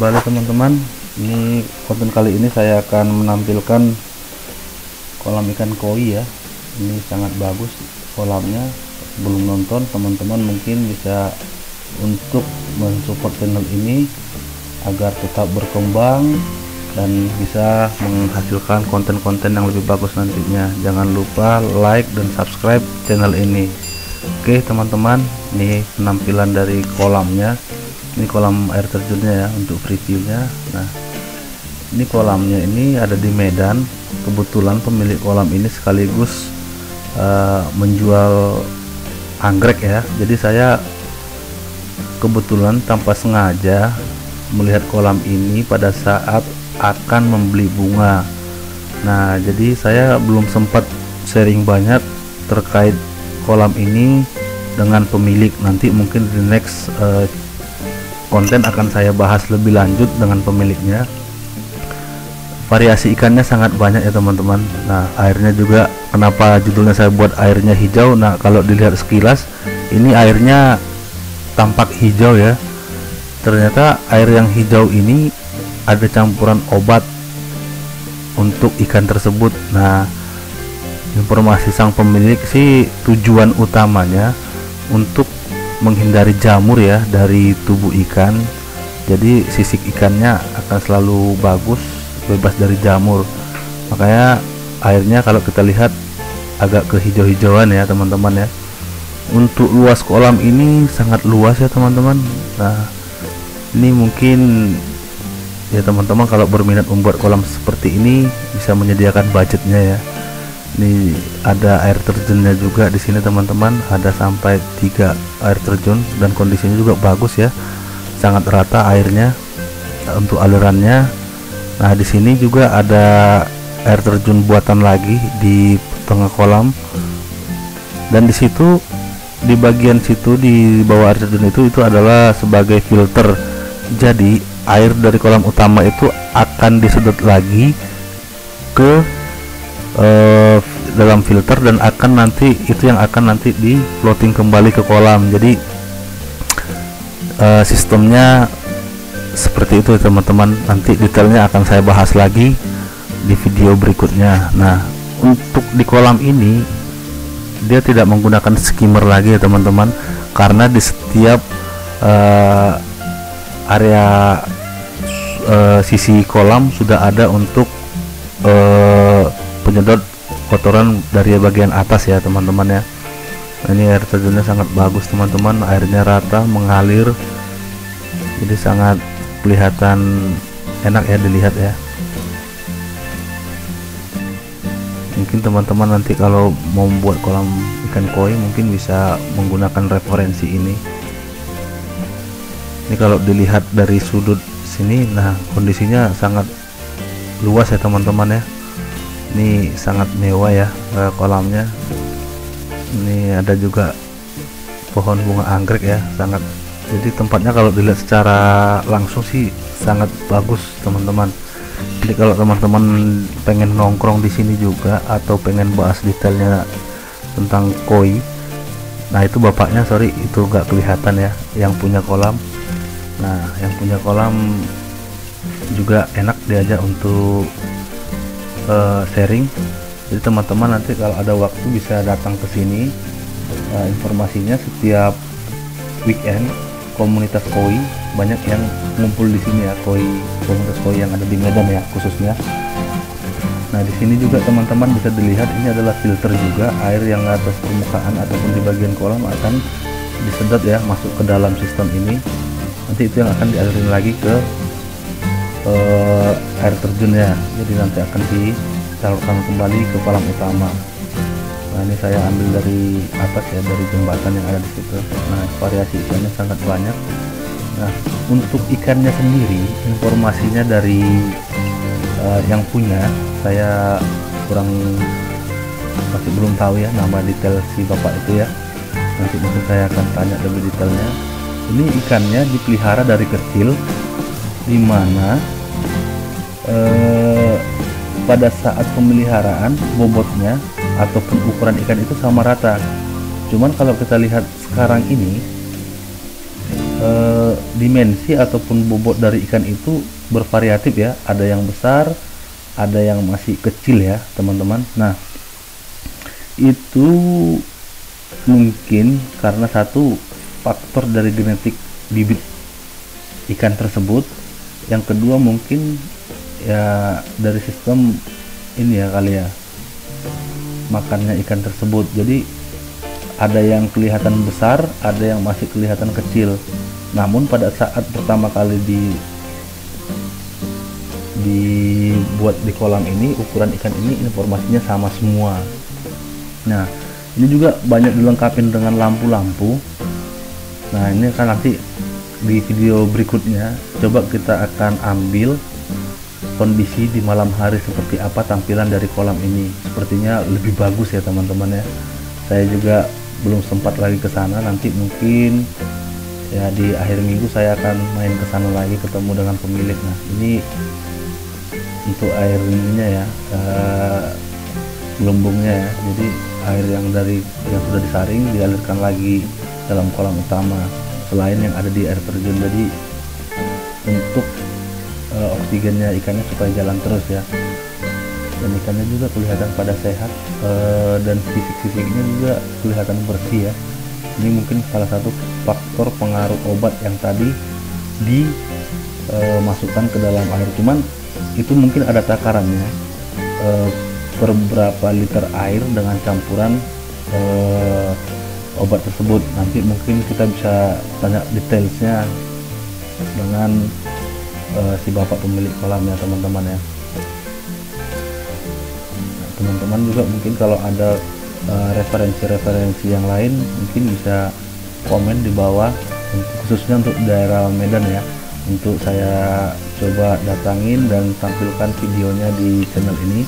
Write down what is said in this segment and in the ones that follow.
kembali teman-teman. Ini konten kali ini saya akan menampilkan kolam ikan koi ya. Ini sangat bagus kolamnya. Belum nonton teman-teman mungkin bisa untuk mensupport channel ini agar tetap berkembang dan bisa menghasilkan konten-konten yang lebih bagus nantinya. Jangan lupa like dan subscribe channel ini. Oke teman-teman, ini penampilan dari kolamnya. Ini kolam air terjunnya ya untuk previewnya. Nah, ini kolamnya ini ada di Medan. Kebetulan pemilik kolam ini sekaligus menjual anggrek ya. Jadi saya kebetulan tanpa sengaja melihat kolam ini pada saat akan membeli bunga. Nah, jadi saya belum sempat sharing banyak terkait kolam ini dengan pemilik. Nanti mungkin di next konten akan saya bahas lebih lanjut dengan pemiliknya. Variasi ikannya sangat banyak ya teman-teman. Nah, airnya juga, kenapa judulnya saya buat airnya hijau. Nah, kalau dilihat sekilas ini airnya tampak hijau ya. Ternyata air yang hijau ini ada campuran obat untuk ikan tersebut. Nah, informasi sang pemilik sih tujuan utamanya untuk menghindari jamur ya dari tubuh ikan. Jadi sisik ikannya akan selalu bagus, bebas dari jamur. Makanya airnya kalau kita lihat agak kehijau-hijauan ya teman-teman ya. Untuk luas kolam ini sangat luas ya teman-teman. Nah, ini mungkin ya teman-teman kalau berminat membuat kolam seperti ini bisa menyediakan budgetnya ya. Ini ada air terjunnya juga di sini teman-teman, ada sampai 3 air terjun dan kondisinya juga bagus ya, sangat rata airnya untuk alirannya. Nah, di sini juga ada air terjun buatan lagi di tengah kolam, dan di situ di bagian situ di bawah air terjun itu adalah sebagai filter. Jadi air dari kolam utama itu akan disedot lagi ke dalam filter dan akan nanti itu yang akan nanti di floating kembali ke kolam. Jadi sistemnya seperti itu teman-teman. Nanti detailnya akan saya bahas lagi di video berikutnya. Nah, untuk di kolam ini dia tidak menggunakan skimmer lagi ya teman-teman, karena di setiap area sisi kolam sudah ada untuk penyedot kotoran dari bagian atas ya teman-teman ya. Nah, ini air terjunnya sangat bagus teman-teman, airnya rata mengalir, jadi sangat kelihatan enak ya dilihat ya. Mungkin teman-teman nanti kalau mau membuat kolam ikan koi mungkin bisa menggunakan referensi ini. Ini kalau dilihat dari sudut sini, nah kondisinya sangat luas ya teman-teman ya. Ini sangat mewah ya kolamnya. Ini ada juga pohon bunga anggrek ya, sangat. Jadi tempatnya kalau dilihat secara langsung sih sangat bagus teman-teman. Jadi kalau teman-teman pengen nongkrong di sini juga atau pengen bahas detailnya tentang koi, nah itu bapaknya, sorry itu nggak kelihatan ya, yang punya kolam. Nah, yang punya kolam juga enak diajak untuk sharing. Jadi teman-teman nanti kalau ada waktu bisa datang ke sini. Informasinya setiap weekend komunitas koi banyak yang ngumpul di sini ya, komunitas koi yang ada di Medan ya khususnya. Nah, di sini juga teman-teman bisa dilihat ini adalah filter juga, air yang atas permukaan ataupun di bagian kolam akan disedot ya masuk ke dalam sistem ini. Nanti itu yang akan dialirin lagi ke air terjun ya. Jadi nanti akan disalurkan kembali ke kolam utama. Nah, ini saya ambil dari atas ya, dari jembatan yang ada di situ. Nah, variasi ikannya sangat banyak. Nah, untuk ikannya sendiri informasinya dari yang punya saya masih belum tahu ya nama detail si bapak itu ya. Nanti mungkin saya akan tanya lebih detailnya. Ini ikannya dipelihara dari kecil, dimana pada saat pemeliharaan bobotnya ataupun ukuran ikan itu sama rata. Cuman kalau kita lihat sekarang ini dimensi ataupun bobot dari ikan itu bervariatif ya, ada yang besar, ada yang masih kecil ya teman-teman. Nah, itu mungkin karena satu faktor dari genetik bibit ikan tersebut, yang kedua mungkin ya dari sistem ini ya kali ya, makannya ikan tersebut. Jadi ada yang kelihatan besar, ada yang masih kelihatan kecil. Namun pada saat pertama kali dibuat di kolam ini, ukuran ikan ini informasinya sama semua. Nah, ini juga banyak dilengkapi dengan lampu-lampu. Nah, ini kan nanti di video berikutnya coba kita akan ambil kondisi di malam hari seperti apa tampilan dari kolam ini. Sepertinya lebih bagus ya teman-teman ya. Saya juga belum sempat lagi ke sana, nanti mungkin ya di akhir minggu saya akan main ke sana lagi, ketemu dengan pemilik. Nah, ini untuk air ininya ya, gelembungnya ya. Jadi air yang sudah disaring dialirkan lagi dalam kolam utama selain yang ada di air terjun. Jadi untuk oksigennya ikannya supaya jalan terus ya, dan ikannya juga kelihatan pada sehat, dan fisik-fisiknya juga kelihatan bersih ya. Ini mungkin salah satu faktor pengaruh obat yang tadi dimasukkan ke dalam air. Cuman itu mungkin ada takarannya, per berapa liter air dengan campuran obat tersebut. Nanti mungkin kita bisa tanya detailsnya dengan si bapak pemilik kolam ya teman-teman ya. Teman-teman juga mungkin kalau ada referensi-referensi yang lain mungkin bisa komen di bawah, khususnya untuk daerah Medan ya, untuk saya coba datangin dan tampilkan videonya di channel ini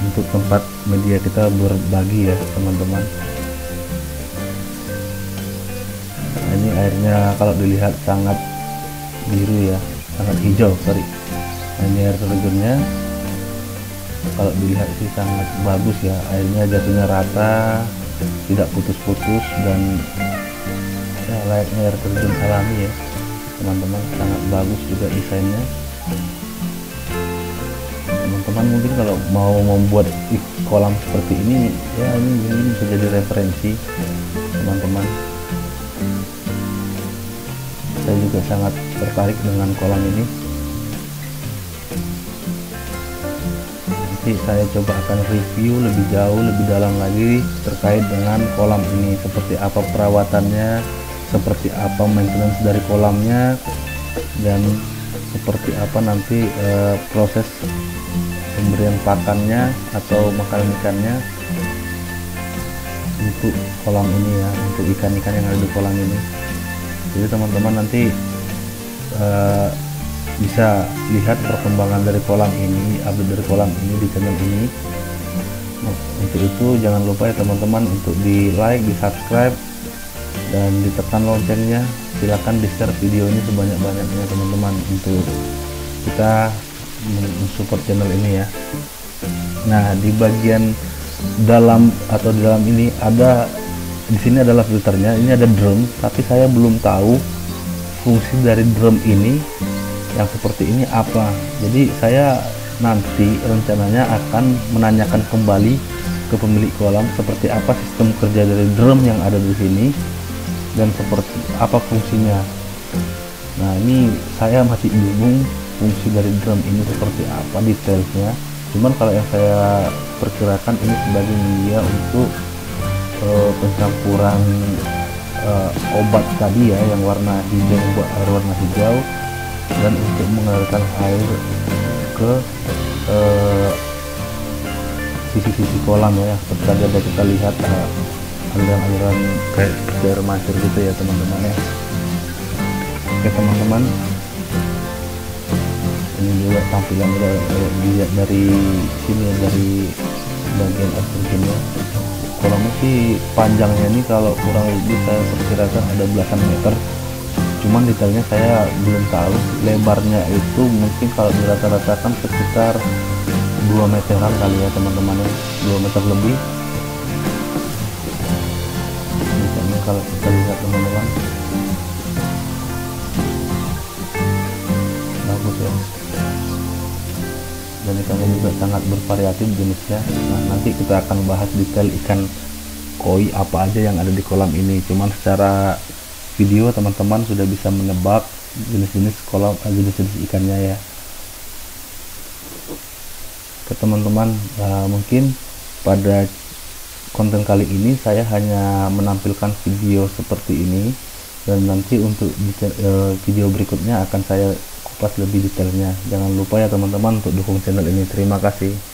untuk tempat media kita berbagi ya teman-teman. Nah, ini airnya kalau dilihat sangat biru ya, sangat hijau, sorry. Nah, ini air terjunnya kalau dilihat sih sangat bagus ya, airnya jatuhnya rata, tidak putus-putus, dan ya layaknya air terjun alami ya teman-teman. Sangat bagus juga desainnya. Teman-teman mungkin kalau mau membuat kolam seperti ini ya, ini mungkin bisa jadi referensi teman-teman. Saya juga sangat tertarik dengan kolam ini. Nanti saya coba akan review lebih jauh, lebih dalam lagi terkait dengan kolam ini, seperti apa perawatannya, seperti apa maintenance dari kolamnya, dan seperti apa nanti proses pemberian pakannya atau makanan ikannya untuk kolam ini ya, untuk ikan-ikan yang ada di kolam ini. Jadi teman-teman nanti bisa lihat perkembangan dari kolam ini, update dari kolam ini di channel ini. Nah, untuk itu jangan lupa ya teman-teman untuk di like, di subscribe, dan ditekan loncengnya. Silahkan di share video ini sebanyak-banyaknya teman-teman untuk kita mensupport channel ini ya. Nah, di bagian dalam atau di dalam ini ada, di sini adalah filternya, ini ada drum, tapi saya belum tahu fungsi dari drum ini yang seperti ini apa. Jadi saya nanti rencananya akan menanyakan kembali ke pemilik kolam seperti apa sistem kerja dari drum yang ada di sini dan seperti apa fungsinya. Nah, ini saya masih bingung fungsi dari drum ini seperti apa detailnya. Cuman kalau yang saya perkirakan ini sebagai media untuk pencampuran obat tadi ya, yang warna hijau, buat air warna hijau, dan untuk mengalirkan air ke sisi-sisi kolam ya, seperti tadi ada kita lihat aliran-aliran kayak seperti air mancur gitu ya teman-teman ya. Oke teman-teman, ini juga tampilannya dilihat dari sini ya, dari bagian air terjunnya. Kolamnya sih panjangnya ini kalau kurang lebih saya perkirakan ada belasan meter, cuman detailnya saya belum tahu. Lebarnya itu mungkin kalau dirata-ratakan sekitar 2 meteran kali ya teman-teman, 2 meter lebih. Misalnya kalau kita lihat teman-teman, bagus ya, dan ikannya juga sangat bervariatif jenisnya. Nah, nanti kita akan bahas detail ikan koi apa aja yang ada di kolam ini. Cuman secara video teman-teman sudah bisa menebak jenis-jenis kolam, jenis-jenis ikannya ya. Ke teman-teman, mungkin pada konten kali ini saya hanya menampilkan video seperti ini, dan nanti untuk video berikutnya akan saya kupas lebih detailnya. Jangan lupa ya teman-teman untuk dukung channel ini. Terima kasih.